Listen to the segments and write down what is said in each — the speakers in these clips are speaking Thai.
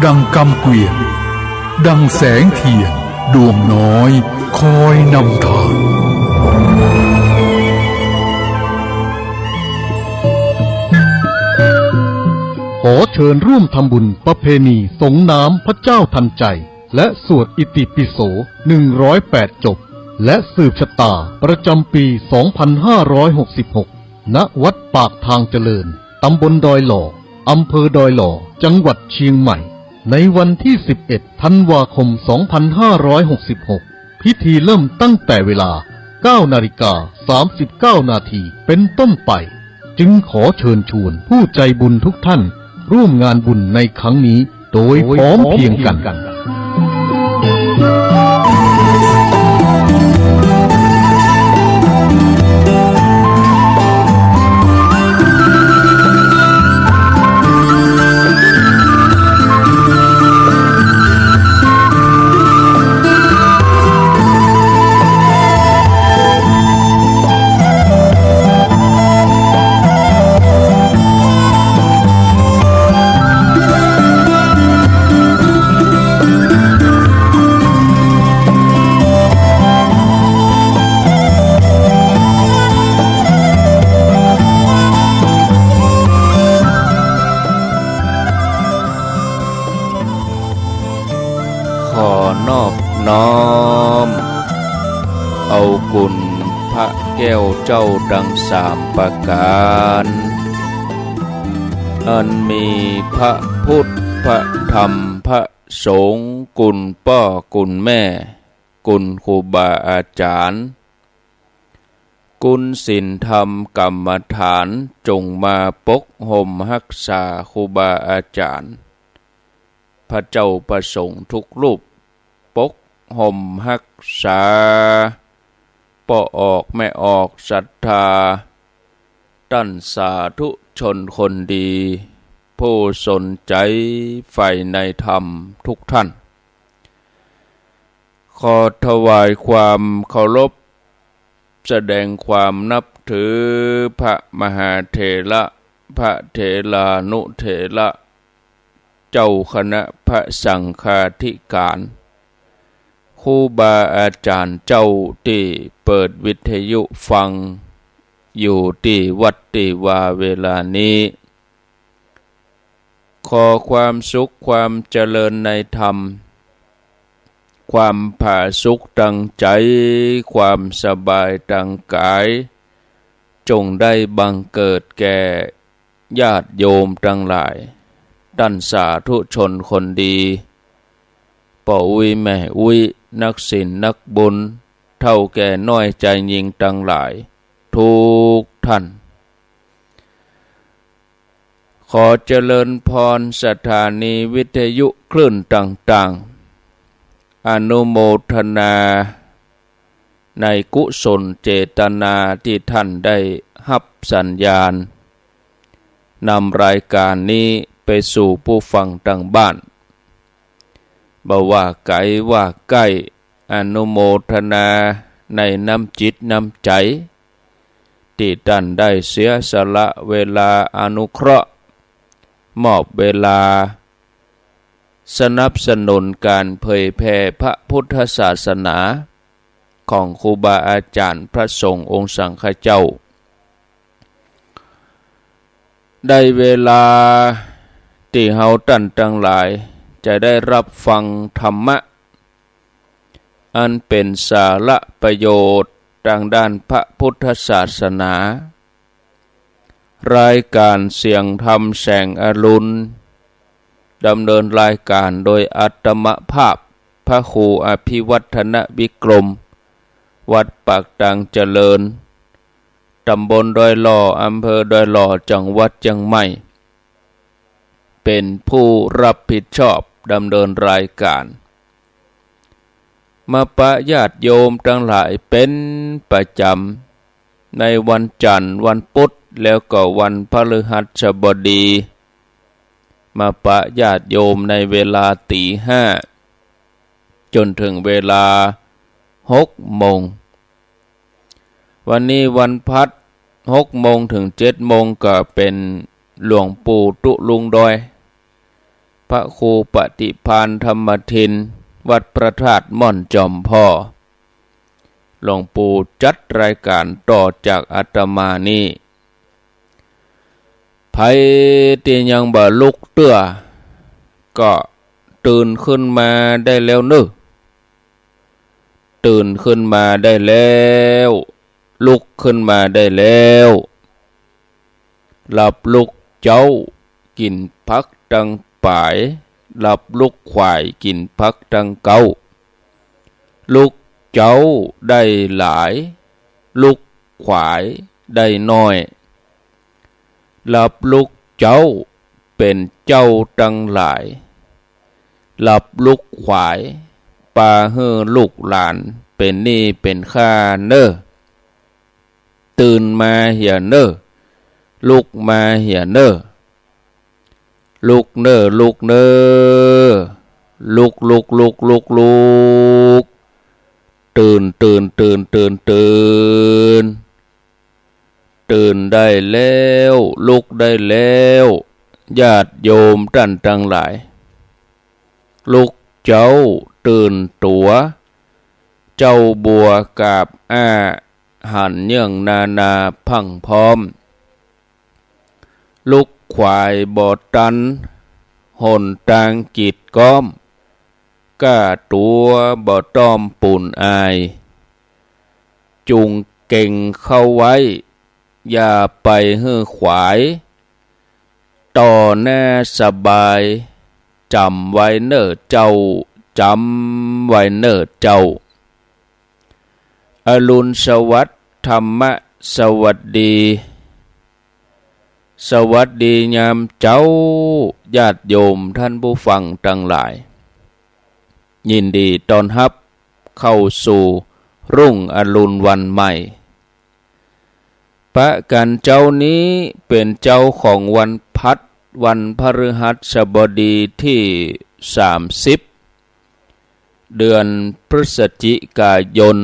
ดังกำเกวียนดังแสงเทียนดวงน้อยคอยนำทางขอเชิญร่วมทำบุญประเพณีสงน้ำพระเจ้าทันใจและสวดอิติปิโส108จบและสืบชะตาประจำปี 2566 ณ วัดปากทางเจริญตำบลดอยหล่ออำเภอดอยหล่อจังหวัดเชียงใหม่ในวันที่ 11 ธันวาคม 2566 พิธีเริ่มตั้งแต่เวลา 9:39 นาทีเป็นต้นไปจึงขอเชิญชวนผู้ใจบุญทุกท่านร่วมงานบุญในครั้งนี้โดยพร้อมเพรียงกันนอบน้อมเอากุณพระแก้วเจ้าดังสามประการอันมีพระพุทธพระธรรมพระสงฆ์กุณพ่อกุณแม่กุณครูบาอาจารย์กุณศีลธรรมกรรมฐานจงมาปกห่มรักษาครูบาอาจารย์พระเจ้าประสงค์ทุกรูปปกห่มรักษาป่อออกไม่ออกศรัทธาตั้นสาธุชนคนดีผู้สนใจใฝ่ในธรรมทุกท่านขอถวายความเคารพแสดงความนับถือพระมหาเถระพระเถรานุเถระเจ้าคณะพระสังฆาธิการครูบาอาจารย์เจ้าที่เปิดวิทยุฟังอยู่ที่วัดที่วาเวลานี้ขอความสุขความเจริญในธรรมความผาสุกดังใจความสบายดังกายจงได้บังเกิดแก่ญาติโยมทั้งหลายท่านสาธุชนคนดีป่ออุ้ยแม่อุ้ยนักศีลนักบุญเท่าแก่น้อยใจยิงทั้งหลายทุกท่านขอเจริญพรสถานีวิทยุคลื่นต่างๆอนุโมทนาในกุศลเจตนาที่ท่านได้รับสัญญาณนำรายการนี้ไปสู่ผู้ฟังทางบ้านบ่ว่าไกลว่าใกล้อนุโมทนาในน้ำจิตน้ำใจที่ท่านได้เสียสละเวลาอนุเคราะห์มอบเวลาสนับสนุนการเผยแผ่พระพุทธศาสนาของครูบาอาจารย์พระสงฆ์องค์สังฆเจ้าได้เวลาที่เฮาท่านทั้งหลายจะได้รับฟังธรรมะอันเป็นสาระประโยชน์ทางด้านพระพุทธศาสนารายการเสียงธรรมแสงอรุณดำเนินรายการโดยอัตมภาพพระครูอภิวัฒนวิกรมวัดปากทางเจริญตำบลดอยหล่ออำเภอดอยหล่อจังหวัดเชียงใหม่เป็นผู้รับผิดชอบดำเนินรายการมาปะญาติโยมทั้งหลายเป็นประจำในวันจันทร์วันพุธแล้วก็วันพฤหัสบดีมาปะญาติโยมในเวลาตี 5จนถึงเวลา6 โมงวันนี้วันพัด6 โมงถึง7 โมงก็เป็นหลวงปู่ตุลุงดอย พระครูปฏิภาณธรรมทินวัดพระธาตุม่อนจอมพ่อหลวงปู่จัดรายการต่อจากอาตมานี้ไผที่ยังบ่ลุกเตื้อก็ตื่นขึ้นมาได้แล้วเนอะตื่นขึ้นมาได้แล้วลุกขึ้นมาได้แล้วหลับลุกเจ้ากินพักดังป่ายหลับลุกควายกินพักดังเก้าลุกเจ้าได้หลายลุกขวายได้น้อยหลับลุกเจ้าเป็นเจ้าดังหลายหลับลุกขวายปาเฮือลูกหลานเป็นนี่เป็นข้าเนอตื่นมาเหี่ยเนอลุกมาเหี่ยเนอลุกเนอลุกเนอลุกลุกลุกลุกลุกตื่นตื่นตื่นตื่นตื่นตื่นได้แล้วลุกได้แล้วญาติโยมท่านทั้งหลายลุกเจ้าตื่นตัวเจ้าบัวกาบหันเยื่องนาพังพร้อมลุกควายบอดตันหนตางกีดก้อมก้าตัวบ่ต้อมปุ่นอายจุงเก่งเข้าไว้อย่าไปเฮือขวายต่อแน่สบายจำไว้เน้อเจ้าจำไว้เน้อเจ้าอรุณสวัสดิ์ธรรมะสวัสดีสวัสดียามเจ้าญาติโยมท่านผู้ฟังทั้งหลายยินดีต้อนรับเข้าสู่รุ่งอรุณวันใหม่พระกันเจ้านี้เป็นเจ้าของวันพัดวันพฤหัสบดีที่30เดือนพฤศจิกายน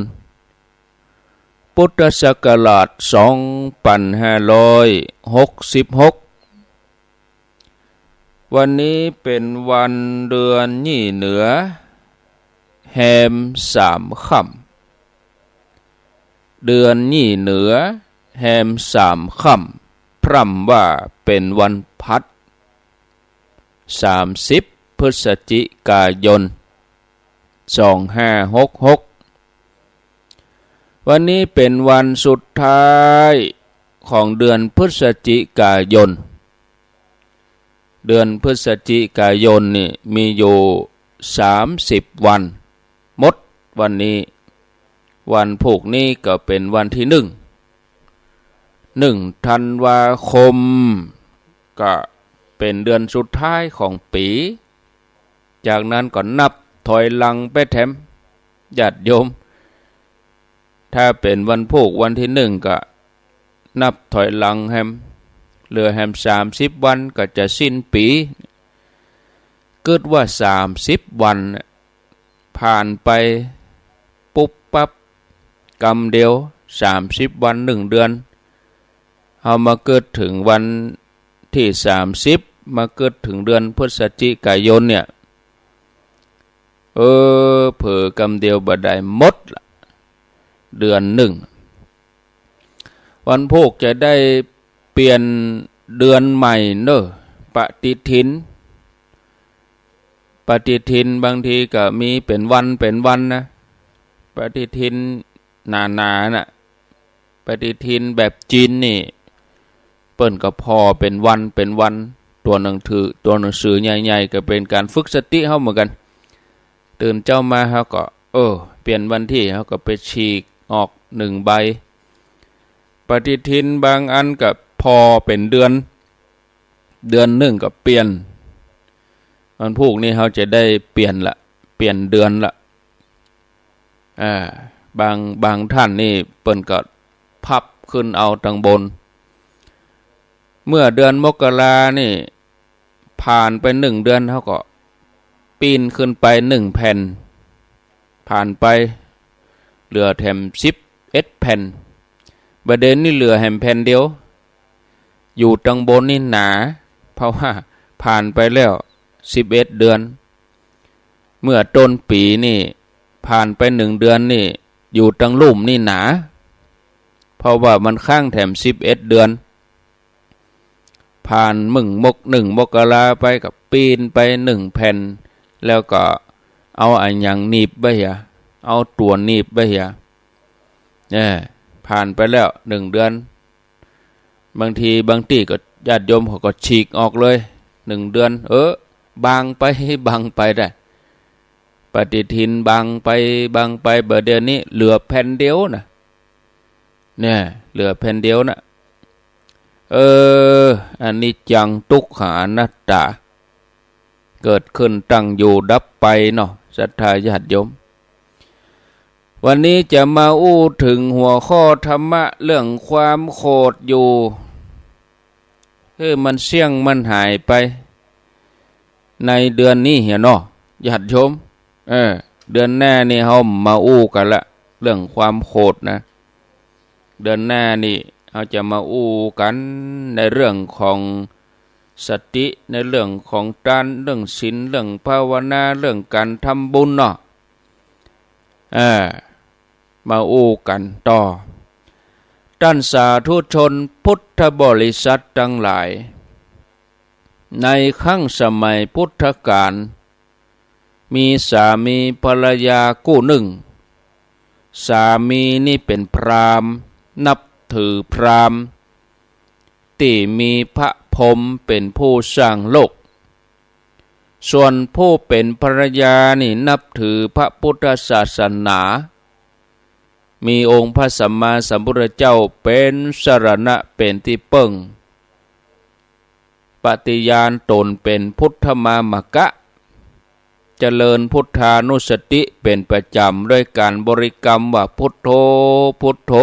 พุทธศักราช2566วันนี้เป็นวันเดือนยี่เหนือแฮม3 ค่ำเดือนยี่เหนือแฮม3 ค่ำพร่ำว่าเป็นวันพัด30พฤศจิกายน2566วันนี้เป็นวันสุดท้ายของเดือนพฤศจิกายนเดือนพฤศจิกายนนี่มีอยู่30วันหมดวันนี้วันพวกนี้ก็เป็นวันที่1ธันวาคมก็เป็นเดือนสุดท้ายของปีจากนั้นก็นับถอยหลังไปแถมญาติโยมถ้าเป็นวันพวกวันที่1ก็นับถอยหลังแฮมเหลือแฮม30วันก็จะสิ้นปีเกิดว่า30วันผ่านไปปุ๊บปั๊บกำเดียว30วัน1เดือนเอามาเกิดถึงวันที่30มาเกิดถึงเดือนพฤศจิกายนเนี่ยเผลอกำเดียวบ่ได้หมดเดือน1วันพวกจะได้เปลี่ยนเดือนใหม่เนอะปฏิทินบางทีก็มีเป็นวันนะปฏิทินหนาน่ะปฏิทินแบบจีนนี่เปิ้นก็พอเป็นวันตัวหนังสือใหญ่ๆก็เป็นการฝึกสติเฮาเหมือนกันตื่นเจ้ามาเฮาก็เปลี่ยนวันที่เฮาก็ไปฉีกออก1ใบปฏิทินบางอันก็พอเป็นเดือน1ก็เปลี่ยนวันพวกนี้เฮาจะได้เปลี่ยนเดือนละบางท่านนี่เปิ้นก็พับขึ้นเอาทางบนเมื่อเดือนมกรานี่ผ่านไป1เดือนเฮาก็ปีนขึ้นไป1แผ่นผ่านไปเหลือแถม11แผ่นประเด็นนี่เหลือแฮมแผ่นเดียวอยู่ทางบนนี่หนาเพราะว่าผ่านไปแล้ว 11 เดือนเมื่อต้นปีนี่ผ่านไป1 เดือนนี่อยู่ตั้งลุ่มนี่หนาเพราะว่ามันข้างแถม11 เดือนผ่าน1 มกราไปกับปีนไป1 แผ่นแล้วก็เอาอันยังหนีบไปเหียเอาตัวหนีบไปเหียเนี่ยผ่านไปแล้ว1 เดือนบางทีก็ญาติโยมเขาก็ฉีกออกเลย1 เดือนบางไปได้ปฏิทินบางไปเบอร์เดือนนี้เหลือแผ่นเดียวนะเนี่ยเหลือแผ่นเดียวนะอันนี้จังทุกขานัตตาเกิดขึ้นตั้งอยู่ดับไปเนาะศรัทธาญาติโยมวันนี้จะมาอู้ถึงหัวข้อธรรมะเรื่องความโกรธอยู่มันเสี่ยงมันหายไปในเดือนนี้เหียเนาะญาติโยมเดือนหน้านี่เฮามาอู้กันละเรื่องความโกรธนะเดือนหน้านี่เราจะมาอู้กันในเรื่องของสติในเรื่องของทานเรื่องศีลเรื่องภาวนาเรื่องการทำบุญเนาะมาอู้กันต่อท่านสาธุชนพุทธบริษัททั้งหลายในครั้งสมัยพุทธกาลมีสามีภรรยาคู่หนึ่งสามีนี่เป็นพราหมณ์นับถือพราหมณ์ที่มีพระพรหมเป็นผู้สร้างโลกส่วนผู้เป็นภรรยานี่นับถือพระพุทธศาสนามีองค์พระสัมมาสัมพุทธเจ้าเป็นสรณะเป็นที่เปิ้งปฏิญาณตนเป็นพุทธมามกะเจริญพุทธานุสติเป็นประจำด้วยการบริกรรมว่าพุทโธพุทโธ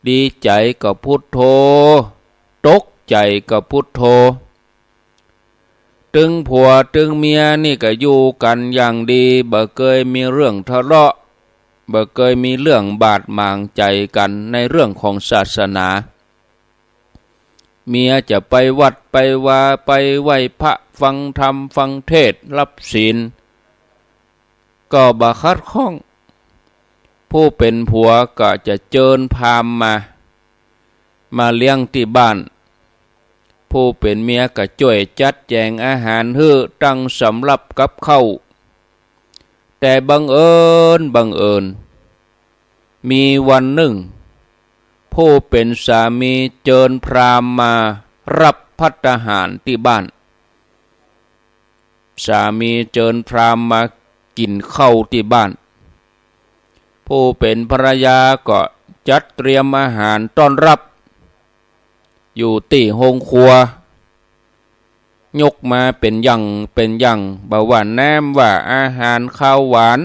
ดีใจก็พุทโธตกใจก็พุทโธตึงผัวตึงเมียนี่ก็อยู่กันอย่างดีบ่เคยมีเรื่องทะเลาะบ่เคยมีเรื่องบาดหมางใจกันในเรื่องของศาสนาเมียจะไปวัดไปวาไปไหว้พระฟังธรรมฟังเทศรับศีลก็บ่คัดข้องผู้เป็นผัวก็จะเจิญพราหมณ์มาเลี้ยงที่บ้านผู้เป็นเมียก็ช่วยจัดแจงอาหารให้ตั้งสำรับกับข้าวแต่บังเอิญมีวันหนึ่งผู้เป็นสามีเจิญพราหมณ์มารับภัตตาหารที่บ้านสามีเจิญพราหมณ์มากินข้าวที่บ้านผู้เป็นภรรยาก็จัดเตรียมอาหารต้อนรับอยู่ที่ห้องครัวยกมาเป็นอย่างบ่ว่าแนมว่าอาหารข้าวหวาน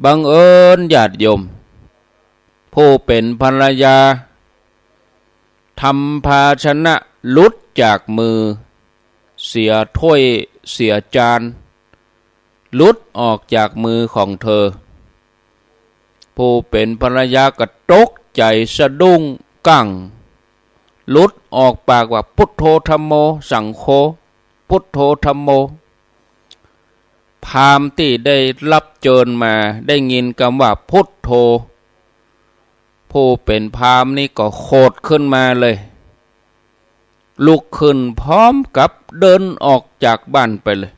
บังเอิญญาติโยมผู้เป็นภรรยาทำภาชนะหลุดจากมือเสียถ้วยเสียจานหลุดออกจากมือของเธอผู้เป็นภรรยาก็ตกใจสะดุ้งกั้งหลุดออกปากว่าพุทโธธัมโมสังโฆพุทโธธัมโมพราหมณ์ที่ได้รับเชิญมาได้ยินคำว่าพุทโธผู้เป็นพราหมณ์นี่ก็โกรธขึ้นมาเลยลุกขึ้นพร้อมกับเดินออกจากบ้านไปเลย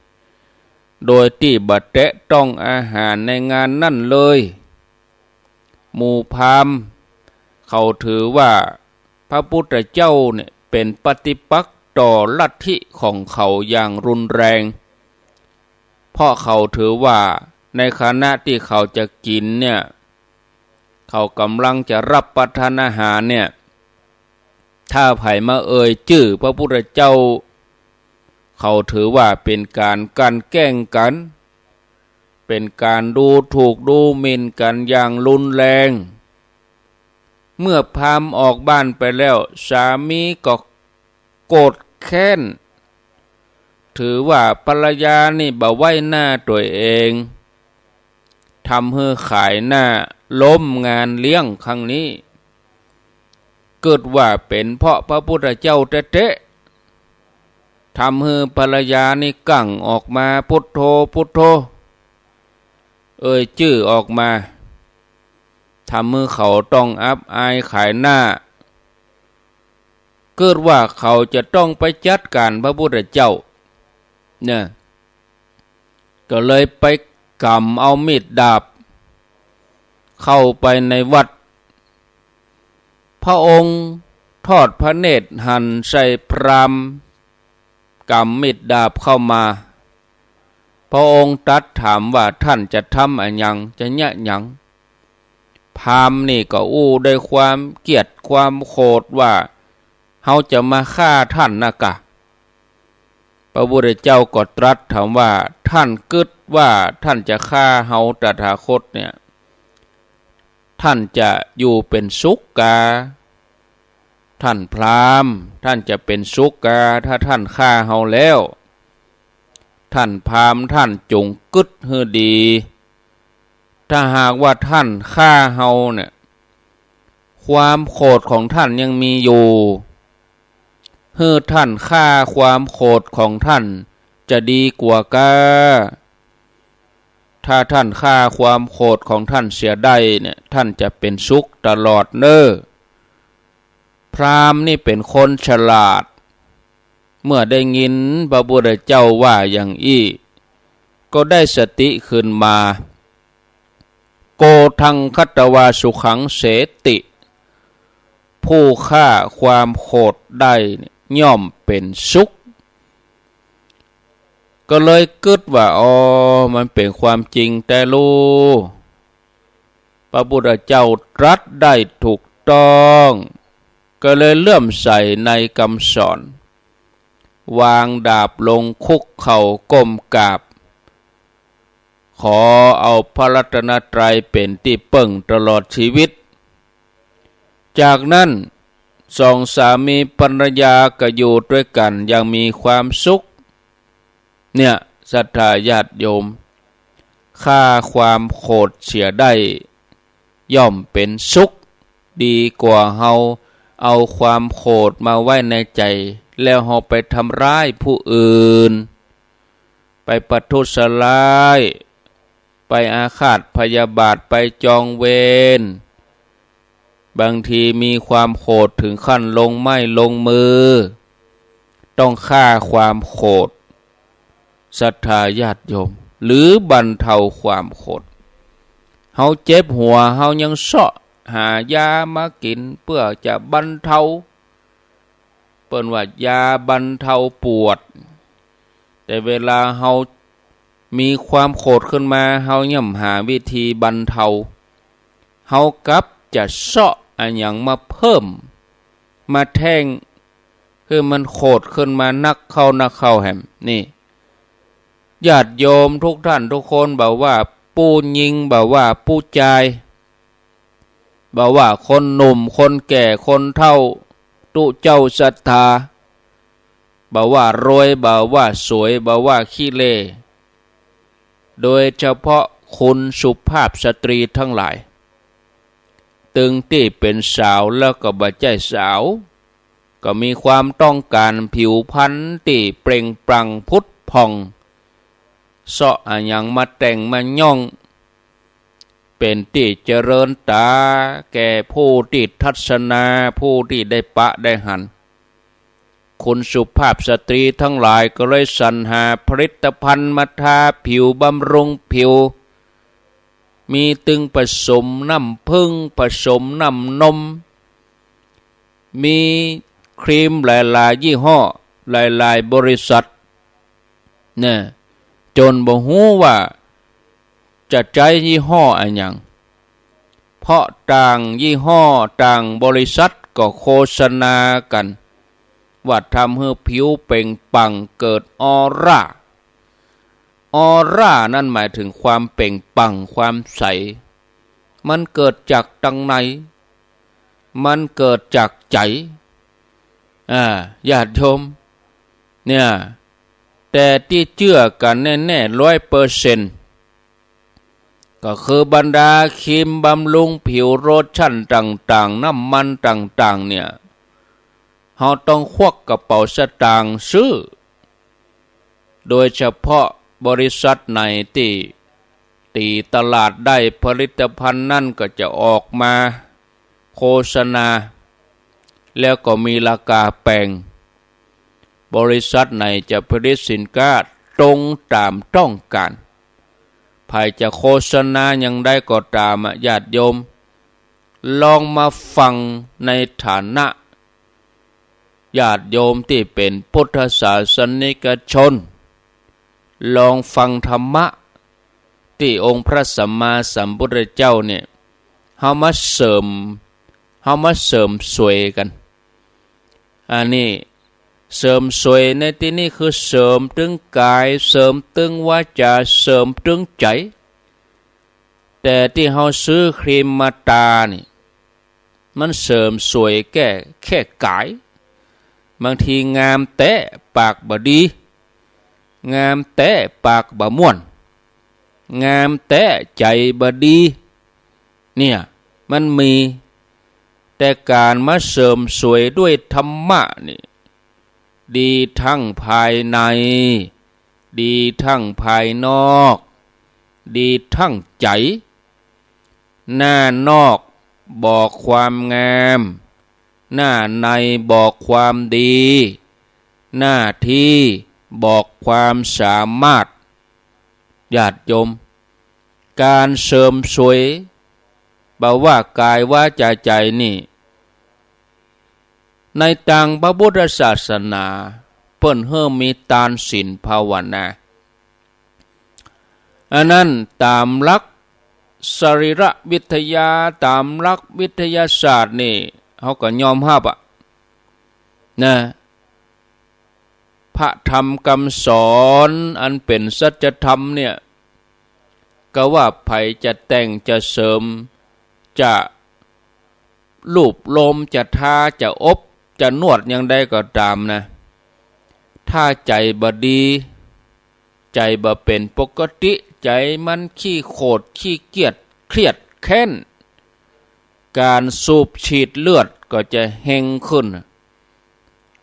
โดยที่บัดแตะต้องอาหารในงานนั่นเลยหมู่พราหมณ์เขาถือว่าพระพุทธเจ้าเนี่ยเป็นปฏิปักษ์ต่อลัทธิของเขาอย่างรุนแรงเพราะเขาถือว่าในขณะที่เขาจะกินเนี่ยเขากำลังจะรับประทานอาหารเนี่ยถ้าไผมาชื่อพระพุทธเจ้าเขาถือว่าเป็นการกลั่นแกล้งกันเป็นการดูถูกดูหมิ่นกันอย่างรุนแรงเมื่อพราหมณ์ออกบ้านไปแล้วสามีก็โกรธแค้นถือว่าภรรยานี่บ่ไว้หน้าตัวเองทำให้ขายหน้าล้มงานเลี้ยงครั้งนี้เกิดว่าเป็นเพราะพระพุทธเจ้าเตะ ทำให้ภรรยานี่กั่งออกมาพุทโธพุทโธชื่อออกมาทำให้เขาต้องอับอายขายหน้าเกิดว่าเขาจะต้องไปจัดการพระพุทธเจ้าเนี่ยก็เลยไปกำเอามีดดาบเข้าไปในวัดพระองค์ทอดพระเนตรหันใส่พรามกำมีดดาบเข้ามาพระองค์ตรัสถามว่าท่านจะทำอะไรยังจะแยะยังพราหมณ์นี่ก็ด้วยความเกลียดความโกรธว่าเฮาจะมาฆ่าท่านนะกะพระพุทธเจ้าก็ตรัสถามว่าท่านกึดว่าท่านจะฆ่าเฮาตถาคตเนี่ยท่านจะอยู่เป็นสุขกาท่านพราหมณ์ท่านจะเป็นสุขกาถ้าท่านฆ่าเฮาแล้วท่านพราหมณ์ท่านจงกึดให้ดีถ้าหากว่าท่านฆ่าเฮาเนี่ยความโกรธของท่านยังมีอยู่ให้ท่านฆ่าความโกรธของท่านจะดีกว่ากาถ้าท่านฆ่าความโกรธของท่านเสียได้เนี่ยท่านจะเป็นสุขตลอดเน้อพราหมณ์นี่เป็นคนฉลาดเมื่อได้ยินพระพุทธเจ้าว่าอย่างอี้ก็ได้สติขึ้นมาโกทังคัตวาสุขังเสติผู้ฆ่าความโกรธได้ย่อมเป็นสุขก็เลยกึดว่ามันเป็นความจริงแต่รู้พระพุทธเจ้าตรัสได้ถูกต้องก็เลยเลื่อมใสในคำสอนวางดาบลงคุกเข่าก้มกราบขอเอาพระรัตนตรัยเป็นที่ปึ้งตลอดชีวิตจากนั้นสองสามีภรรยาก็อยู่ด้วยกันอย่างมีความสุขเนี่ยศรัทธาญาติโยมฆ่าความโกรธเสียได้ย่อมเป็นสุขดีกว่าเฮาเอาความโกรธมาไว้ในใจแล้วเฮาไปทำร้ายผู้อื่นไปประทุษร้ายไปอาฆาตพยาบาทไปจองเวรบางทีมีความโกรธถึงขั้นลงไม้ลงมือต้องฆ่าความโกรธศรัทธาญาติโยมหรือบรรเทาความโกรธเฮาเจ็บหัวเฮายังเสาะหายามากินเพื่อจะบรรเทาเปิ้นว่ายาบรรเทาปวดแต่เวลาเฮามีความโกรธขึ้นมาเฮาย่ำหาวิธีบรรเทาเฮากับจะเสาะอันหยังมาเพิ่มมาแทงคือมันโกรธขึ้นมานักเข้าแหมนี่ญาติโยมทุกท่านทุกคนบอกว่าผู้หญิงบอกว่าผู้ชายบอกว่าคนหนุ่มคนแก่คนเฒ่าตุเจ้าศรัทธาบอกว่ารวยบอกว่าสวยบอกว่าขี้เล่โดยเฉพาะคุณสุภาพสตรีทั้งหลายตึงที่เป็นสาวแล้วก็บ่ใจสาวก็มีความต้องการผิวพรรณที่เปล่งปลั่งพุทธพองเสาะอันยังมาแต่งมาย่องเป็นที่เจริญตาแก่ผู้ที่ทัศนาผู้ที่ได้ปะได้หันคุณสุภาพสตรีทั้งหลายก็เลยสรรหาผลิตภัณฑ์มาทาผิวบำรุงผิวมีตึงผสมน้ำผึ้งผสมน้ำนมมีครีมหลายๆยี่ห้อหลายๆบริษัทเนี่ยจนบ่ฮู้ว่าจะใช้ยี่ห้ออะไรอย่างเพราะต่างยี่ห้อต่างบริษัทก็โฆษณากันว่าทำให้ผิวเปล่งปลั่งเกิดออร่านั่นหมายถึงความเปล่งปลั่งความใสมันเกิดจากตังในมันเกิดจากใจญาติโยมเนี่ยแต่ที่เชื่อกันแน่ๆ 100%ก็คือบรรดาครีมบำรุงผิวโลชั่นต่างๆน้ำมันต่างๆเนี่ยเราต้องควักกระเป๋าสตางค์ซื้อ โดยเฉพาะบริษัทไหนที่ตีตลาดได้ผลิตภัณฑ์นั่นก็จะออกมาโฆษณาแล้วก็มีราคาแพงบริษัทไหนจะผลิตสินค้าตรงตามต้องการภายจะโฆษณาอย่างใดก็ตามญาติโยมลองมาฟังในฐานะญาติโยมที่เป็นพุทธศาสนิกชนลองฟังธรรมะที่องค์พระสัมมาสัมพุทธเจ้าเนี่ยเฮามาเสริมสวยกันอันนี้เสริมสวยในที่นี้คือเสริมถึงกายเสริมถึงวาจาเสริมถึงใจแต่ที่เฮาซื้อครีมมาตานี่มันเสริมสวยแค่กายบางทีงามแต่ปากบ่ดีงามแต่ปากบ่ม่วนงามแต่ใจบ่ดีเนี่ยมันมีแต่การมาเสริมสวยด้วยธรรมะนี่ดีทั้งภายในดีทั้งภายนอกดีทั้งใจหน้านอกบอกความงามหน้าในบอกความดีหน้าที่บอกความสามารถญาติโยมการเสริมสวยบอกว่ากายวาจาใจนี่ในทางพระพุทธศาสนาเปิ้นเฮิ่มมีทานศีลภาวนาอันนั้นตามหลักสรีรวิทยาตามหลักวิทยาศาสตร์นี่เขาก็ยอมรับนะพระธรรมคำสอนอันเป็นสัจธรรมเนี่ยก็ว่าไผจะแต่งจะเสริมจะลูบลมจะทาจะอบจะนวดอย่างใดก็ตามนะถ้าใจบ่ดีใจบ่เป็นปกติใจมันขี้โขดขี้เกียจเครียดแค้นการสูบฉีดเลือดก็จะแห้งขึ้น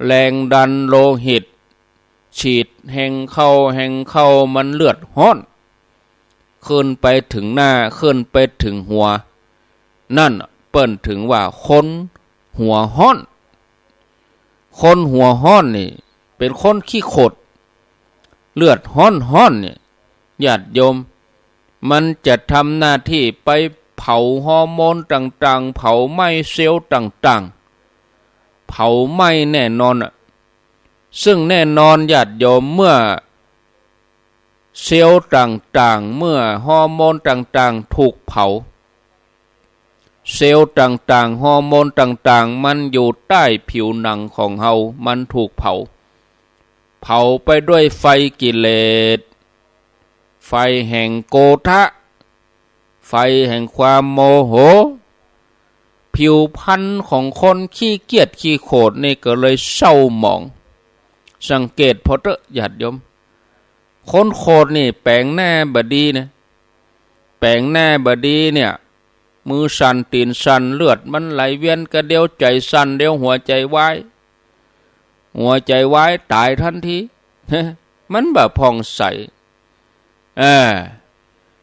แรงดันโลหิตฉีดแห้งเข้ามันเลือดฮ้อนขึ้นไปถึงหน้าขึ้นไปถึงหัวนั่นเปิ้นถึงว่าคนหัวฮ้อนคนหัวฮ้อนนี่เป็นคนขี้โขดเลือดฮ้อนเนี่ยญาติโยมมันจะทำหน้าที่ไปเผาฮอร์โมนต่างๆเผาไหม้เซลล์ต่างๆเผาไหม้แน่นอนซึ่งแน่นอนญาติโยมเมื่อเซลล์ต่างๆเมื่อฮอร์โมนต่างๆถูกเผาเซลล์ต่างๆฮอร์โมนต่างๆมันอยู่ใต้ผิวหนังของเฮามันถูกเผาไปด้วยไฟกิเลสไฟแห่งโกฏะไฟแห่งความโมโหผิวพรรณของคนขี้เกียจขี้โขดนี่ก็เลยเศร้าหมองสังเกตพอเถอะญาติโยมคนโขดนี่แปลงหน้าบดีนะแปลงหน้าบดีเนี่ยมือสั่นตีนสั่นเลือดมันไหลเวียนกระเดียวใจสั่นเดียวหัวใจวายตายทันทีมันแบบพองใส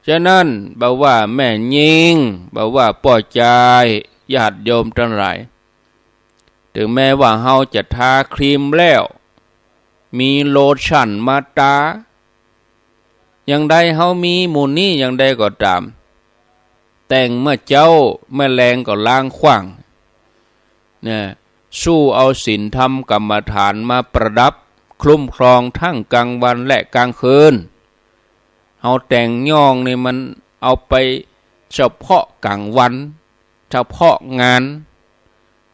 ฉะนั้นบอกว่าแม่ยิงบอกว่าป่อใจญาติโยมทั้งหลายถึงแม้ว่าเฮาจะทาครีมแล้วมีโลชั่นมาตาอย่างใดเฮามีหมู่นี้อย่างใดก็ตามแต่งเมื่อเจ้าแม่แรงก็ล้างขว้างเนี่ยสู้เอาศีลธรรมกรรมฐานมาประดับคลุ้มครองทั้งกลางวันและกลางคืนเอาแต่งย่องนี่มันเอาไปเฉพาะกลางวันเฉพาะงาน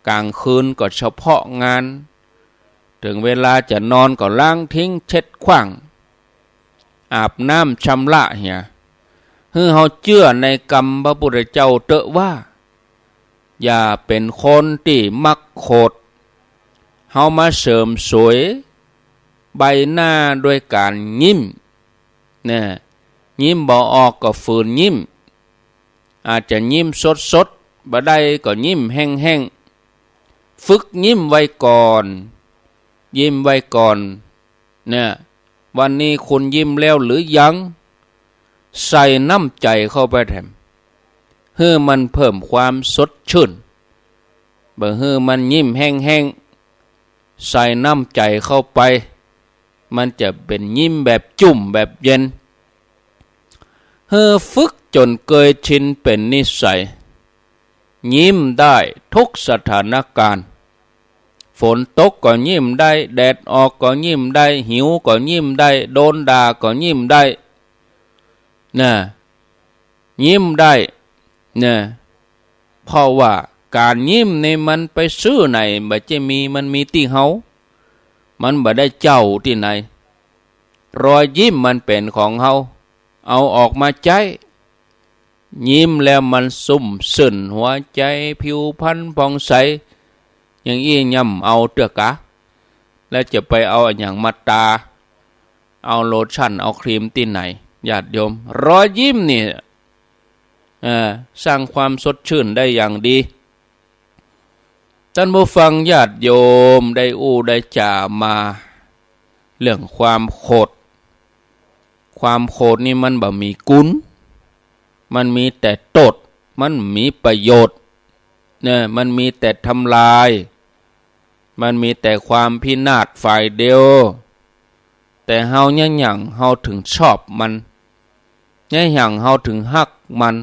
กลางคืนก็เฉพาะงานถึงเวลาจะนอนก็ล้างทิ้งเช็ดขว้างอาบน้ำชำระเหี่ยเฮาเชื่อในกรรมพระพุทธเจ้าเตอะว่าอย่าเป็นคนที่มักโขดเฮามาเสริมสวยใบหน้าด้วยการยิ้มเนี่ยยิ้มบ่ออกก็ฝืนยิ้มอาจจะยิ้มสดบ่ได้ก็ยิ้มแห้งฝึกยิ้มไว้ก่อนเนี่ย วันนี้คุณยิ้มแล้วหรือยังใส่น้ำใจเข้าไปแถมเพื่อมันเพิ่มความสดชื่นบ่เพื่อมันยิ้มแห้งๆใส่น้ำใจเข้าไปมันจะเป็นยิ้มแบบจุ่มแบบเย็นเพื่อฝึกจนเคยชินเป็นนิสัยยิ้มได้ทุกสถานการณ์ฝนตกก็ยิ้มได้แดดออกก็ยิ้มได้หิวก็ยิ้มได้โดนด่าก็ยิ้มได้นะยิ้มได้นะเพราะว่าการยิ้มในมันไปซื้อไหนบ่จะมีมันมีที่เฮามันบ่ได้เจ้าที่ไหนรอยยิ้มมันเป็นของเฮาเอาออกมาใจยิ้มแล้วมันสุ่มสื่นหัวใจผิวพรรณผ่องใสอย่างอี้ย่ำเอาเตื้อกะแล้วจะไปเอาอย่างมาตาเอาโลชั่นเอาครีมที่ไหนญาติโยมรอยยิ้มนี่สร้างความสดชื่นได้อย่างดีท่านผู้ฟังญาติโยมได้ได้จ่ามาเรื่องความโคตรความโคตรนี่มันบ่มีกุลมันมีแต่โทษมันมีประโยชน์เนี่ยมันมีแต่ทำลายมันมีแต่ความพินาศฝ่ายเดียวแต่เฮาเนี่ยหยังเฮาถึงชอบมันเนี่ยหยังเฮาถึงฮักมัน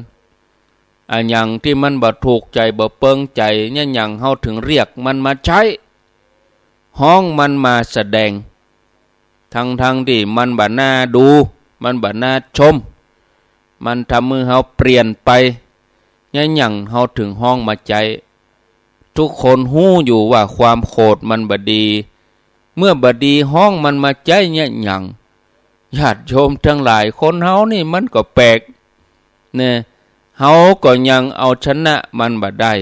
อันหยังที่มันบ่ถูกใจบ่เปิงใจเนี่ยหยังเฮาถึงเรียกมันมาใช้ห้องมันมาแสดงทั้งที่มันบ่น่าดูมันบ่น่าชมมันทำมือเฮาเปลี่ยนไปเนี่ยหยังเฮาถึงห้องมาใจทุกคนฮู้อยู่ว่าความโคตรมันบ่ดีเมื่อบ่ดีห้องมันมาใจเนี่ยหยังญาติโยมทั้งหลายคนเฮานี่มันก็แปลกเนี่ยเฮาก็ยังเอาชนะมันบ่ได้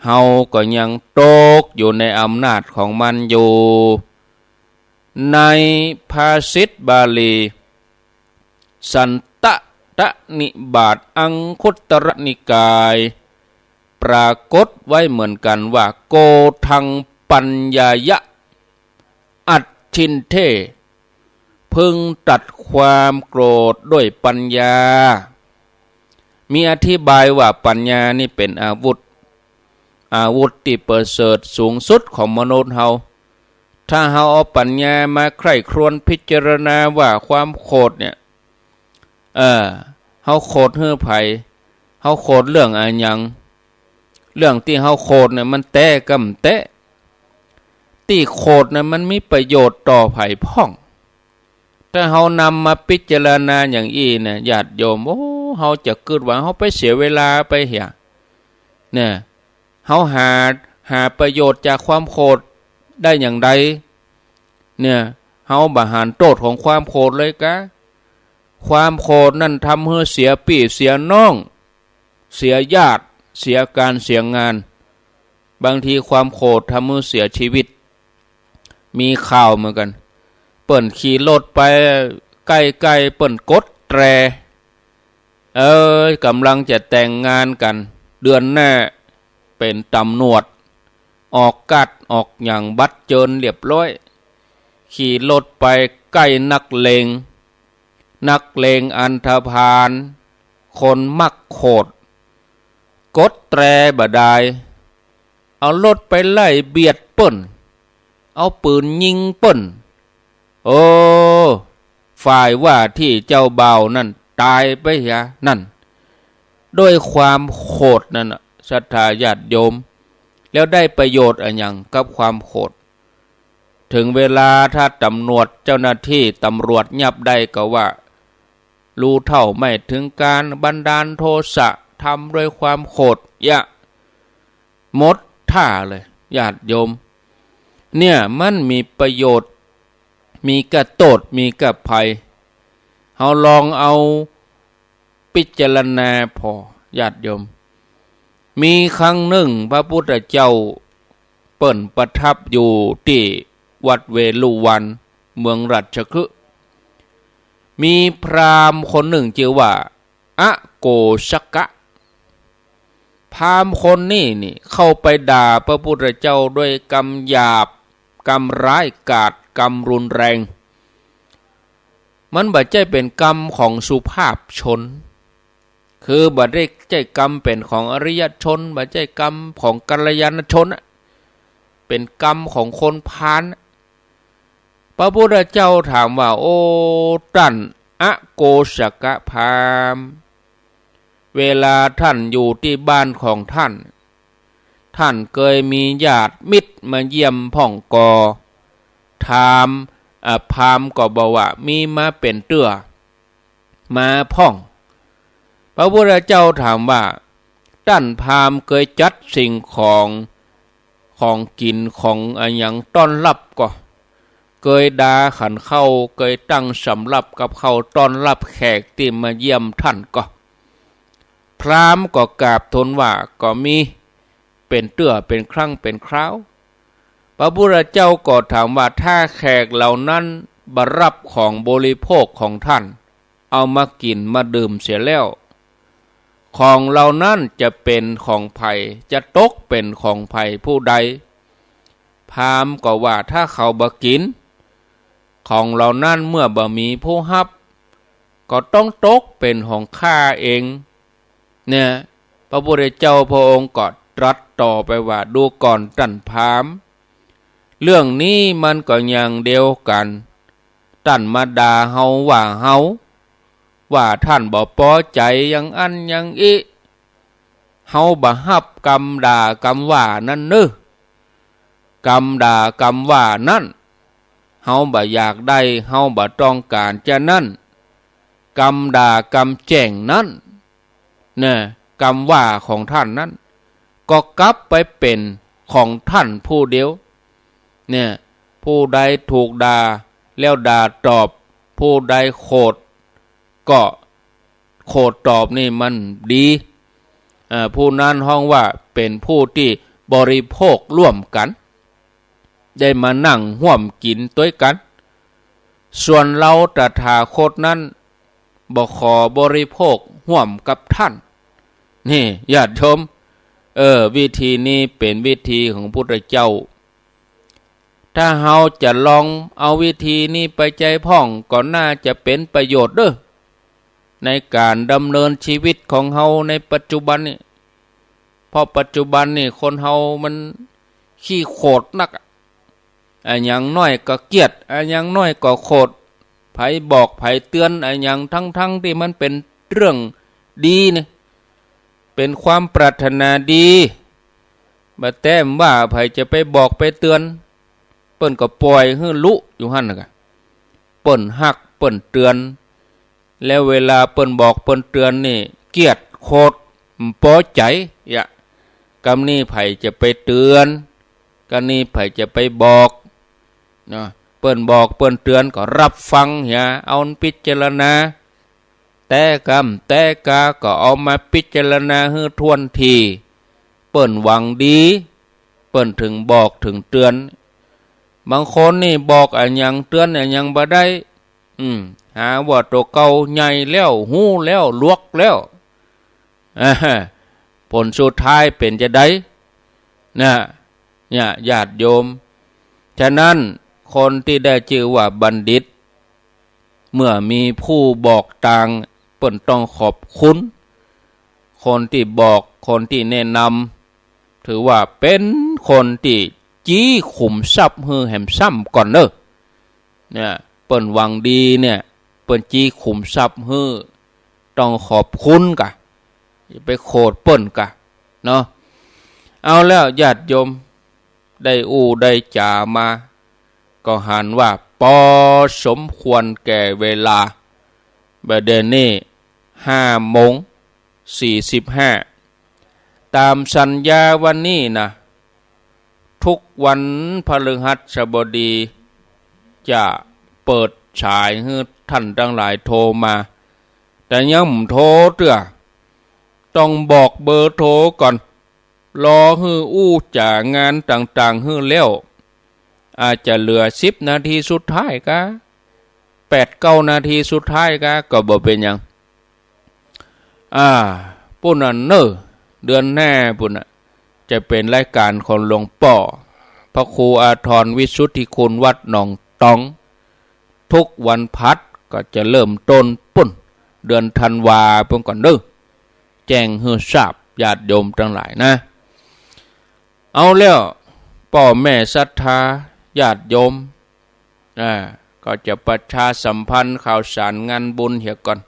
เฮาก็ยังตกอยู่ในอำนาจของมันอยู่ในภาษิตบาลีสันตตนิบาตอังคุตรนิกายปรากฏไว้เหมือนกันว่าโกทังปัญญายะอัตถินเทพึงตัดความโกรธด้วยปัญญามีอธิบายว่าปัญญานี่เป็นอาวุธที่ประเสริฐสูงสุดของมนุษย์เฮาถ้าเฮาเอาปัญญามาใคร่ครวญพิจารณาว่าความโกรธเนี่ยเฮาโกรธเฮือไผเฮาโกรธเรื่องอะไรหยังเรื่องที่เฮาโกรธเนี่ยมันแตะกำแตะที่โกรธเนี่ยมันมีประโยชน์ต่อไผพ้องถ้าเฮานำมาพิจารณาอย่างอี้เนี่ยญาติโยมเฮาจะคิดว่าเฮาไปเสียเวลาไปเหี่ยเนี่ยเฮาหาประโยชน์จากความโกรธได้อย่างใดเนี่ยเฮาบ่หารโทษของความโกรธเลยกะความโกรธนั่นทำให้เสียพี่เสียน้องเสียญาติเสียการเสียงานบางทีความโกรธทำให้เสียชีวิตมีข่าวเหมือนกันเปิ้นขี่รถไปใกล้ๆเปิ้นกดแตรกำลังจะแต่งงานกันเดือนหน้าเป็นตำรวจออกกัดออกอย่างบัดเจิญเรียบร้อยขี่รถไปใกล้นักเลงอันธพาลคนมักโคตรกดแตรบ่ได้เอารถไปไล่เบียดเปิ้นเอาปืนยิงเปิ้นฝ่ายว่าที่เจ้าบ่าวนั่นตายไปเหียนั่นด้วยความโกรธนั่นศรัทธาญาติโยมแล้วได้ประโยชน์อะไรอย่างกับความโกรธถึงเวลาถ้าตำรวจเจ้าหน้าที่ตำรวจยับได้ก็ว่ารู้เท่าไม่ถึงการบันดาลโทสะทำด้วยความโกรธหมดท่าเลยญาติโยมเนี่ยมันมีประโยชน์มีกระโทษมีกระภัยเฮาลองเอาพิจารณาพอญาติโยมมีครั้งหนึ่งพระพุทธเจ้าเปิ้นประทับอยู่ที่วัดเวลุวันเมืองราชคฤห์มีพราหมณ์คนหนึ่งชื่อว่าอะโกชกะพราหมณ์คนนี้เข้าไปด่าพระพุทธเจ้าด้วยคำหยาบคำร้ายกาจคำรุนแรง มันบ่ใช่เป็นกรรมของสุภาพชนคือบ่ได้ใช่กรรมเป็นของอริยชนบ่ใช่กรรมของกัลยาณชนเป็นกรรมของคนพาลพระพุทธเจ้าถามว่าโอ้ท่านอโกศกพราหมณ์เวลาท่านอยู่ที่บ้านของท่านท่านเคยมีญาติมิตรมาเยี่ยมพ่องกอถามพราหมณ์ก็บอกว่ามีมาเป็นเตื้อมาพ่องพระพุทธเจ้าถามว่าท่านพราหมณ์เคยจัดสิ่งของกินของอะไรอย่างต้อนรับก็เคยดาขันเข้าเคยตั้งสำรับกับเขาต้อนรับแขกที่มาเยี่ยมท่านก็พราหมณ์ก็กราบทูลว่าก็มีเป็นเตื้อเป็นครั้งเป็นคราวพระพุทธเจ้าก็ถามว่าถ้าแขกเหล่านั้นบรับของบริโภคของท่านเอามากินมาดื่มเสียแล้วของเหล่านั้นจะเป็นของไผ่จะตกเป็นของไผ่ผู้ใดพราหมณ์ก็ว่าถ้าเขาบ่กินของเหล่านั้นเมื่อบ่มีผู้รับก็ต้องตกเป็นของข้าเองเนี่ยพระพุทธเจ้าพระองค์ก็ตรัสต่อไปว่าดูก่อนท่านพราหมณ์เรื่องนี้มันก็อย่างเดียวกันท่านมาด่าเฮาว่าท่านบ่พอใจอย่างอันอย่างอีเฮาบ่รับกรรมด่ากรรมว่านั่นเน้อกรรมด่ากรรมว่านั่นเฮาบ่อยากได้เฮาบ่ต้องการจะนั่นกรรมด่ากรรมแจ้งนั่นเนี่ยกรรมว่าของท่านนั้นก็กลับไปเป็นของท่านผู้เดียวเนี่ยผู้ใดถูกด่าแล้วด่าตอบผู้ใดโคดก็โคดตอบนี่มันดีผู้นั้นห้องว่าเป็นผู้ที่บริโภคร่วมกันได้มานั่งร่วมกินด้วยกันส่วนเราตถาคตนั้นบ่ขอบริโภคร่วมกับท่านนี่ญาติโยมวิธีนี้เป็นวิธีของพุทธเจ้าถ้าเฮาจะลองเอาวิธีนี้ไปใจพ่องก็น่าจะเป็นประโยชน์เด้อในการดำเนินชีวิตของเฮาในปัจจุบันนี่เพราะปัจจุบันนี่คนเฮามันขี้โคตรนักอย่างน้อยก็เกลียดอย่างน้อยก็โคตรไผบอกไผเตือนอย่างทั้งที่มันเป็นเรื่องดีนี่เป็นความปรารถนาดีบ่แต้มว่าไผจะไปบอกไปเตือนเปิ้นก็ปล่อยให้ลุอยู่หั่นน่ะเปิ้นฮักเปิ้นเตือนแล้วเวลาเปิ้นบอกเปิ้นเตือนนี่เกลียดโคตรพอใจกำนี้ไผจะไปเตือนกำนี้ไผจะไปบอกนะเปิ้นบอกเปิ้นเตือนก็รับฟังเอาพิจารณาแต่กรรมแต่กาก็เอามาพิจารณาให้ทวนทีเปิ้นหวังดีเปิ้นถึงบอกถึงเตือนบางคนนี่บอกอย่างเตือนอย่างบ่ได้หาว่าตัวเก่าใหญ่แล้วหู้แล้วลวกแล้วผลสุดท้ายเป็นจะได้เนี่ยญาติโยมฉะนั้นคนที่ได้ชื่อว่าบัณฑิตเมื่อมีผู้บอกต่างเปิ้นต้องขอบคุณคนที่บอกคนที่แนะนำถือว่าเป็นคนที่จี้ขุมทรัพย์ฮือแหมซ้ำก่อนเนี่ยเปิ้นหวังดีเนี่ยเปิ้นจี้ขุมทรัพย์ฮือต้องขอบคุณกะอย่าไปโคดเปิ้นกะเนาะเอาแล้วญาติโยมได้ได้จ่ามาก็หันว่าพอสมควรแก่เวลาบัดนี้5:45ตามสัญญาวันนี้นะทุกวันพฤหัสบดีจะเปิดฉายให้ท่านทั้งหลายโทรมาแต่ยังไม่โทรเตื้อต้องบอกเบอร์โทรก่อนรอให้จ่างานต่างๆให้แล้วอาจจะเหลือ10 นาทีสุดท้ายกะ8-9 นาทีสุดท้ายกะก็บ่เป็นหยังปุ่นนั่นเดือนหน้าปุ่นจะเป็นรายการของหลวงป่อพระครูอาทรวิสุทธิคุณวัดหนองตองทุกวันพัด ก็จะเริ่มต้นปุ่นเดือนธันวาเพิ่งก่อนเด้อแจ้งให้ทราบญาติโยมทั้งหลายนะเอาแล้วพ่อแม่ศรัทธาญาติโยมก็จะประชาสัมพันธ์ข่าวสารงานบุญเหี่ยก่อน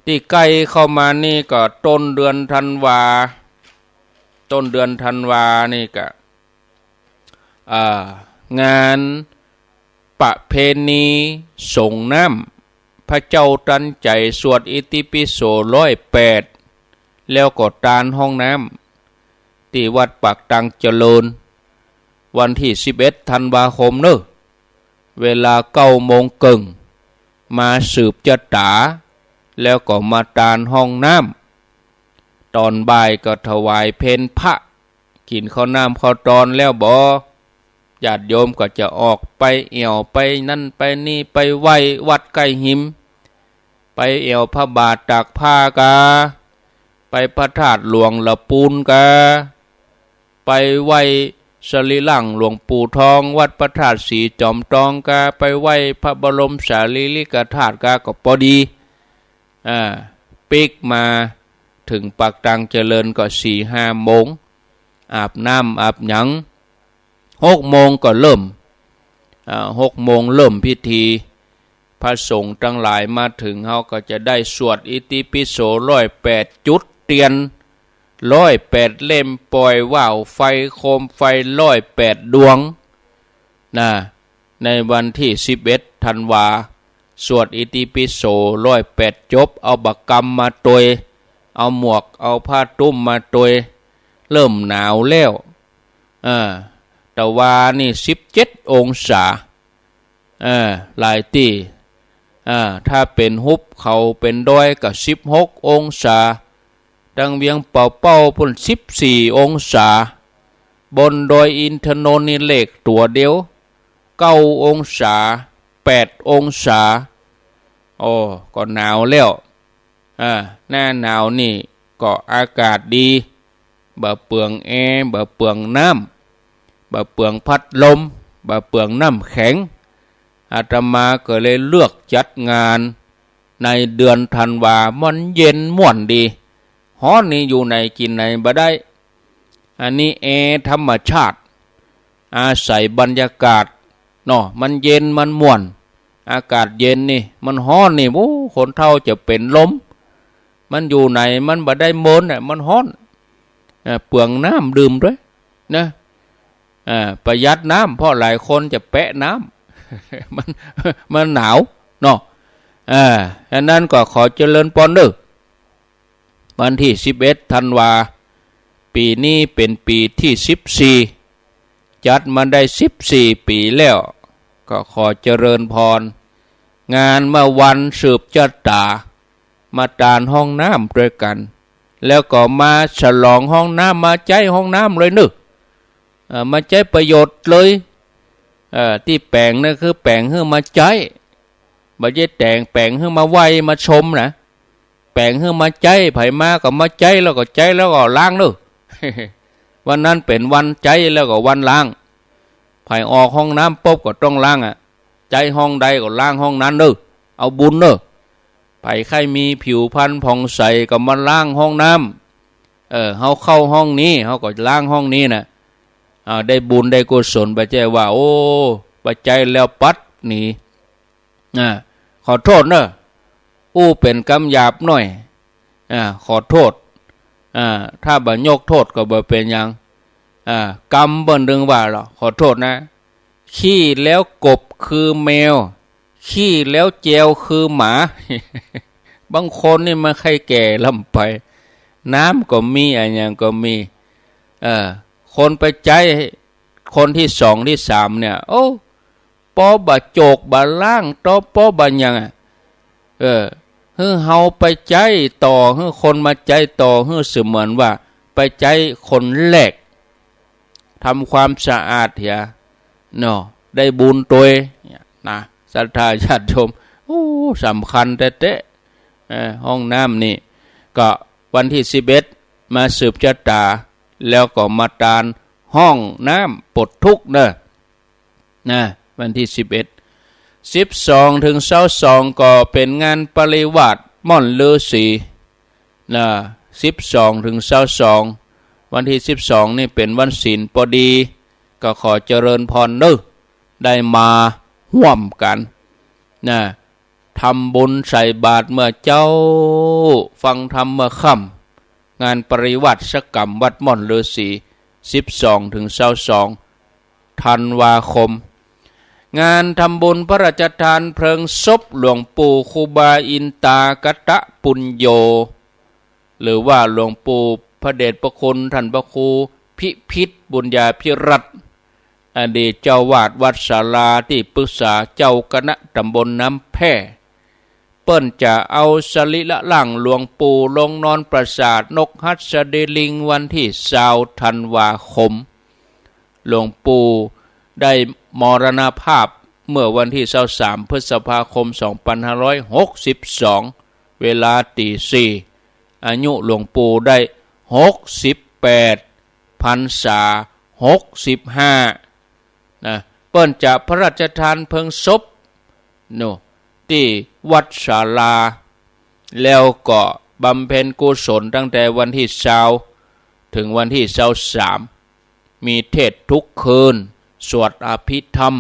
ที่ใกล้เข้ามานี่ก็ต้นเดือนธันวานี่ก็งานประเพณีส่งน้ำพระเจ้าตันใจสวดอิติปิโส108แล้วก็ตานห้องน้ำที่วัดปากตังเจริญวันที่11ธันวาคมเนอะเวลา9 โมงครึ่งมาสืบจตาแล้วก็มาตานห้องน้ำตอนบ่ายก็ถวายเพลพระกินข้าวน้ำข้าวตอนแล้วบ่ญาติโยมก็จะออกไปเอี่ยวไปนั่นไปนี่ไปไหว้วัดใกล้หิมไปเอี่ยวพระบาทตากผ้ากาไปพระธาตุหลวงละปูนกาไปไหว้สรีระหลวงปู่ทองวัดพระธาตุสีจอมทองกาไปไหว้พระบรมสารีริกธาตุกาก็พอดีปิกมาถึงปากตังเจริญก็4-5 โมงอาบน้ำอาบหยัง6 โมงก็เริ่ม6 โมงเริ่มพิธีพระสงฆ์ทั้งหลายมาถึงเขาก็จะได้สวดอิติปิโส108จุดเตียน108 เล่มปล่อยว่าวไฟโคมไฟ108 ดวงในวันที่11ธันวาสวดอิติปิโส108จบเอาบักกรรมมาตวยเอาหมวกเอาผ้าตุ้มมาตวยเริ่มหนาวแล้วแต่ว่านี่17 องศาหลายที่ถ้าเป็นหุบเขาเป็นดอยก็16 องศาดังเวียงเป่าพุ่น14 องศาบนดอยอินทนนท์นี่เลขตัวเดียว9 องศา8 องศาก็หนาวแล้วหน้าหนาวนี่ก็อากาศดีบ่เปลืองแอร์บ่เปลืองน้ำบ่เปลืองพัดลมบ่เปลืองน้ำแข็งอาตมาก็เลยเลือกจัดงานในเดือนธันวามันเย็นม่วนดีฮ้อนนี่อยู่ในกินในบ่ได้อันนี้แอร์ธรรมชาติอาศัยบรรยากาศมันเย็นมันม่วนอากาศเย็นนี่มันฮ้อนนี่คนเฒ่าจะเป็นลมมันอยู่ไหนมันบ่ได้มนมันฮ้อนเปลืองน้ำดื่มด้วยนะประหยัดน้ำเพราะหลายคนจะแปะน้ำ มันหนาวอันนั้นก็ขอเจริญพรเด้อวันที่11ธันวาปีนี้เป็นปีที่14จัดมาได้14 ปีแล้วก็ขอเจริญพรงานเมื่อวันสืบชะตามาตานห้องน้ำด้วยกันแล้วก็มาฉลองห้องน้ำมาใจห้องน้ำเลยนึกมาใจประโยชน์เลยที่แปลงนั่นคือแปลงให้มาใจบ่ใช่แต่งแปลงให้มาไหวมาชมนะแปลงให้มาใจไผมาก็มาใจแล้วก็ใจแล้วก็ล้างนึก วันนั้นเป็นวันใจแล้วก็วันล้างไผออกห้องน้ำปุ๊บก็ต้องล้างใจห้องใดก็ล้างห้องนั้นนึกเอาบุญนึกไผใครมีผิวพรรณผ่องใสก็มาล้างห้องน้ำเฮาเข้าห้องนี้เฮาก็ล้างห้องนี้นะได้บุญได้กุศลไปใจว่าโอ้ปัจจัยแล้วปัดหนีขอโทษเนอะเป็นกำหยาบหน่อยขอโทษถ้าบ่ยกโทษก็บ่เป็นหยังกรรมบ่นึงว่าหรอขอโทษนะขี้แล้วกบคือแมวขี้แล้วแจวคือหมา บางคนนี่มันใครแก่ลำไปน้ำก็มีอะไรอย่างก็มีคนไปใจคนที่2 ที่ 3เนี่ยปอบะโจกบะล่างตอปอบะยังฮือเฮาไปใจต่อฮือคนมาใจต่อฮือเสมือนว่าไปใจคนแรกทำความสะอาดเถียได้บุญตัวนะศรัทธาญาติโยมสำคัญเตะห้องน้ำนี่ก็วันที่11มาสืบชะตาแล้วก็มาตานห้องน้ำปลดทุกข์นะวันที่11 12 ถึง 22ก็เป็นงานปริวาสม่อนฤาษีนะ12 ถึง 22วันที่12นี่เป็นวันศีลพอดีก็ขอเจริญพรเด้อได้มาร่วมกันนะทำบุญใส่บาตรเมื่อเจ้าฟังธรรมเมื่อค่ำงานปริวัติศกรรมวัดม่อนฤาษี12 ถึง 22ธันวาคมงานทำบุญพระราชทานเพลิงศพหลวงปู่ครูบาอินตากตะปุญโญหรือว่าหลวงปู่พระเดชพระคุณท่านพระครูพิพิธบุญญาภิรัตน์อดีตเจ้าวาดวัดศาลาที่ปรึกษาเจ้าคณะตำบลน้ำแพร่เปิ้นจะเอาสรีระร่างหลวงปู่ลงนอนปราสาทนกหัสดีลิงวันที่20 ธันวาคมหลวงปู่ได้มรณภาพเมื่อวันที่23 พฤษภาคม 2562เวลาตี 4อายุหลวงปู่ได้68 พรรษา65นะเปิ้นจะพระราชทานเพลิงศพที่วัดศาลาแล้วก็บำเพ็ญกุศลตั้งแต่วันที่20ถึงวันที่23มีเทศทุกคืนสวดอภิธรรม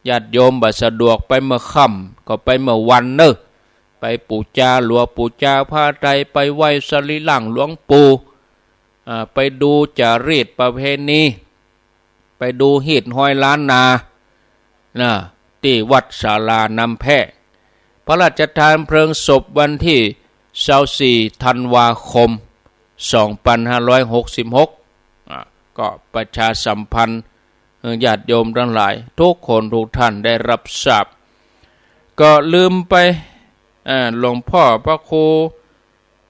ญาติโยมบ่สะดวกไปเมื่อค่ำก็ไปเมื่อวันเนอะไปปูจาหลวงปู่จาผ้าไตรไปไหว้สรีระหลวงปู่ไปดูจารีตประเพณีไปดูหีดห้อยล้านนาที่วัดศาลาน้ำแพร่พระราชทานเพลิงศพวันที่24 ธันวาคม 2566ก็ประชาสัมพันธ์ญาติโยมทั้งหลายทุกคนทุกท่านได้รับทราบก็ลืมไปหลวงพ่อพระครู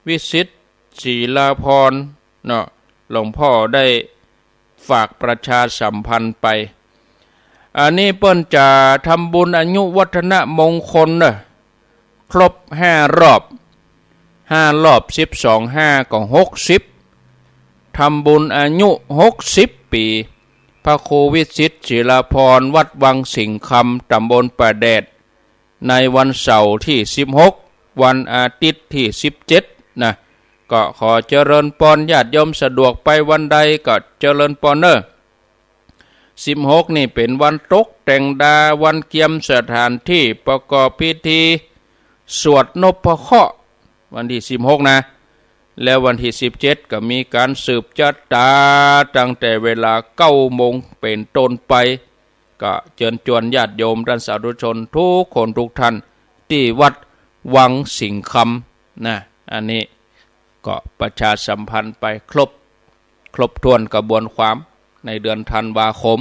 วิสิตศิลาภรณ์หลวงพ่อได้ฝากประชาสัมพันธ์ไปอันนี้เปิ้นจะทำบุญอายุวัฒนมงคลครบ5 รอบ12 5ก็60ทำบุญอายุ60 ปีพระครูวิสิตศิลาภรณ์วัดวังสิงห์คำตำบลป่าแดดในวันเสาร์ที่16วันอาทิตย์ที่17นะก็ขอเจริญพรญาติโยมสะดวกไปวันใดก็เจริญพร16นี่เป็นวันตกแต่งดาวันเกียมสถานที่ประกอบพิธีสวดนพเคราะห์วันที่16นะแล้ววันที่17ก็มีการสืบชะตาตั้งแต่เวลา 9 โมงเป็นต้นไปก็เชิญชวนญาติโยมท่านสาธุชนทุกคนทุกท่านที่วัดวังสิงห์คำนะอันนี้ก็ประชาสัมพันธ์ไปครบถ้วนกระบวนความในเดือนธันวาคม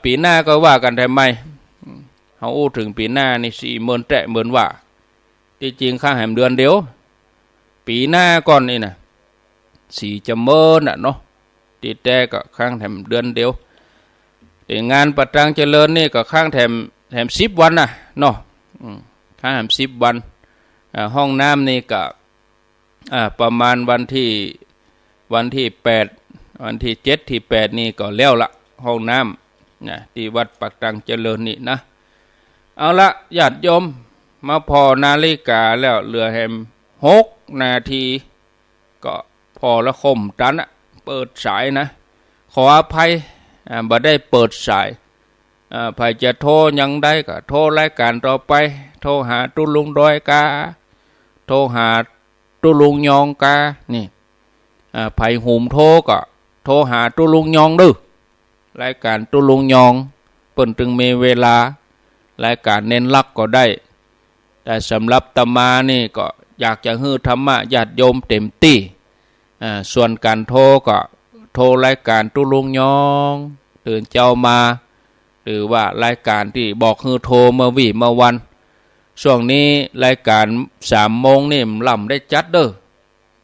ปีหน้าก็ว่ากันทำไมเขาอู้ถึงปีหน้านี่40,000 ว่าที่จริงข้างแหมเดือนเดียวปีหน้าก่อนนี่นะ40,000เนาะตีแต่ก็ข้างแถมเดือนเดียวแต่งานประตังเจริญนี่ก็ข้างแถม10 วันนะเนาะข้างแถม10 วันห้องน้ำนี่ก็ประมาณวันที่8วันที่7ที่8นี่ก็แล้วละห้องน้ำนะที่วัดปักตังเจริญนี่นะเอาละญาติโยมมาพอนาฬิกาแล้วเหลือแฮม6 นาทีก็พอละคมตันเปิดสายนะขออภัยบ่ได้เปิดสายใครจะโทรยังได้ก็โทรรายการต่อไปโทรหาตุลุงดอยกาโทรหาตุลุงยองกานี่ไผ่หุ่มโทรก็โทรหาตุลุงยองดื้อรายการตุลุงยองเปิ้นถึงมีเวลารายการเน้นลักก็ได้แต่สำหรับตมานี่ก็อยากจะฮื้อธรรมะญาติโยมเต็มที่ส่วนการโทรก็โทรรายการตุลุงยองตื่นเจ้ามาหรือว่ารายการที่บอกฮื้อโทรเมื่อวันช่วงนี้รายการ3 โมงนี่ลำได้จัดเด้อ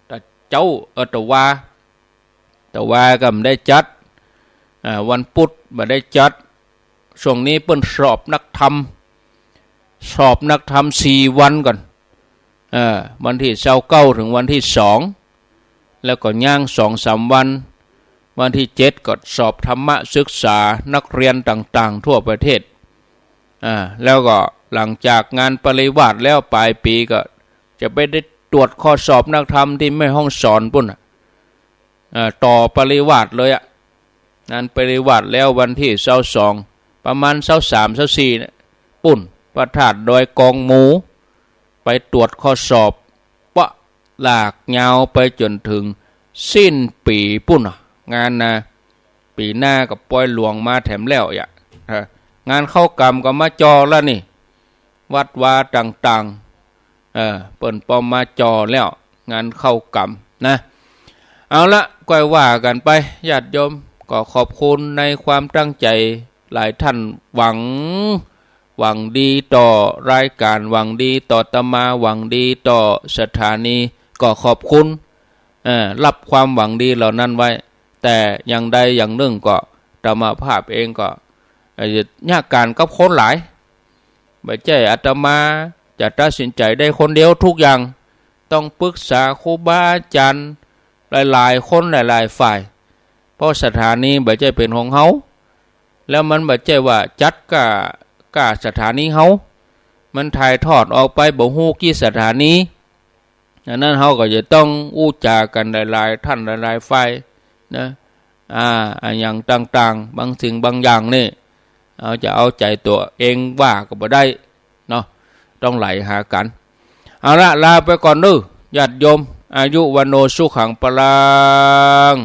แต่เจ้าตะวาก็ไม่ได้จัดวันพุธไม่ได้จัดช่วงนี้เปิ้นสอบนักธรรม4 วันก่อนวันที่29ถึงวันที่2แล้วก็ย่าง 2-3 วันที่7ก็สอบธรรมะศึกษานักเรียนต่างๆทั่วประเทศ แล้วก็หลังจากงานปริวาสแล้วปลายปีก็จะไปได้ตรวจข้อสอบนักธรรมที่แม่ห้องสอนปุ่นต่อปริวาสเลยงานปริวาสแล้ววันที่22ประมาณ23 24เนี่ยปุ่นพระธาตุดอยกองหมูไปตรวจข้อสอบปะหลากยาวไปจนถึงสิ้นปีปุ่นงานนะปีหน้ากับปล่อยหลวงมาแถมแล้วงานเข้ากรรมก็มาจอแล้วนี่วัดวาต่างๆเปิ่นปอมมาจอแล้วงานเข้ากรรมนะเอาละก็ว่ากันไปญาติโยมก็ขอบคุณในความตั้งใจหลายท่านหวังดีต่อรายการหวังดีต่ออาตมาหวังดีต่อสถานีก็ขอบคุณรับความหวังดีเหล่านั้นไว้แต่อย่างใดอย่างหนึ่งก็ธรรมภาพเองก็ยากการกับคนหลายไม่ใช่อาตมาจะตัดสินใจได้คนเดียวทุกอย่างต้องปรึกษาครูบาอาจารย์หลายๆคนหลายๆฝ่ายเพราะสถานีไม่ใช่เป็นของเฮาแล้วมันไม่ใช่ว่าจัดกะสถานีเฮามันถ่ายทอดออกไปบ่ฮู้กี่สถานีดังนั้นเฮาก็จะต้องอู้จากันหลายๆท่านหลายๆฝ่ายนะอย่างต่างๆบางสิ่งบางอย่างนี่จะเอาใจตัวเองว่าก็บ่ได้เนาะต้องไหลหากันเอาละลาไปก่อนเด้อญาติโยมอายุวันโนสุขังปลัง